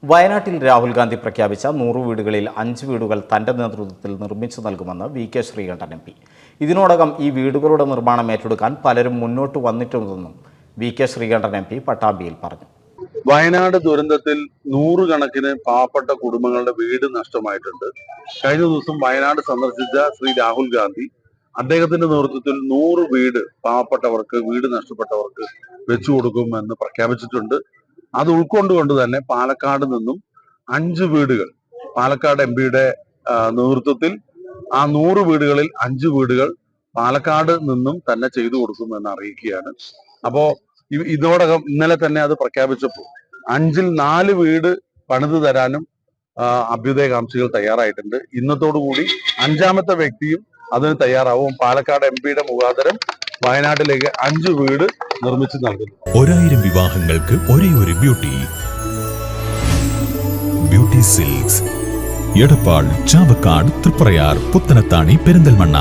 വയനാട്ടിൽ രാഹുൽ ഗാന്ധി പ്രഖ്യാപിച്ച 100 വീടുകളിൽ 5 വീടുകൾ തന്റെ നേതൃത്വത്തിൽ നിർമ്മിച്ചു നൽകുമെന്ന് വി.കെ. ശ്രീകണ്ഠൻ എം.പി. ഇതിനോടകം ഈ വീടുകളുടെ നിർമ്മാണം ഏറ്റെടുക്കാൻ പലരും മുന്നോട്ട് വന്നിട്ടുണ്ടെന്നും വി.കെ. ശ്രീകണ്ഠൻ എം.പി. പട്ടാമ്പിയിൽ പറഞ്ഞു. വയനാട് ദുരന്തത്തിൽ 100 കണക്കിന് പാവപ്പെട്ട കുടുംബങ്ങളുടെ വീട് നഷ്ടമായിട്ടുണ്ട്. കഴിഞ്ഞ ദിവസം വയനാട് സന്ദർശിച്ച ശ്രീ രാഹുൽ ഗാന്ധി അദ്ദേഹത്തിന്റെ നേതൃത്വത്തിൽ 100 വീട് പാവപ്പെട്ടവർക്ക്, വീട് നഷ്ടപ്പെട്ടവർക്ക് വെച്ചു കൊടുക്കുമെന്ന് പ്രഖ്യാപിച്ചിട്ടുണ്ട്. അത് ഉൾക്കൊണ്ടുകൊണ്ട് തന്നെ പാലക്കാട് നിന്നും 5 വീടുകൾ, പാലക്കാട് എം.പിയുടെ നേതൃത്വത്തിൽ ആ 100 വീടുകളിൽ 5 വീടുകൾ പാലക്കാട് നിന്നും തന്നെ ചെയ്തു കൊടുക്കുമെന്ന് അറിയിക്കുകയാണ്. അപ്പോ ഇതോടകം ഇന്നലെ തന്നെ അത് പ്രഖ്യാപിച്ചപ്പോൾ 5-ൽ 4 വീട് പണിത് തരാനും അഭ്യുദയകാംക്ഷികൾ തയ്യാറായിട്ടുണ്ട്. ഇന്നത്തോടുകൂടി 5ാമത്തെ വ്യക്തിയും അതിന് തയ്യാറാവും. പാലക്കാട് എം.പിയുടെ മുഖാന്തരം വയനാട്ടിലേക്ക് 5 വീട് നിർമ്മിച്ചു നൽകുന്നു. 1000 വിവാഹങ്ങൾക്ക് ഒരേ ഒരു ബ്യൂട്ടി സിൽക്സ്, എടപ്പാൾ, ചാവക്കാട്, തൃപ്രയാർ, പുത്തനത്താണി, പെരിന്തൽമണ്ണ.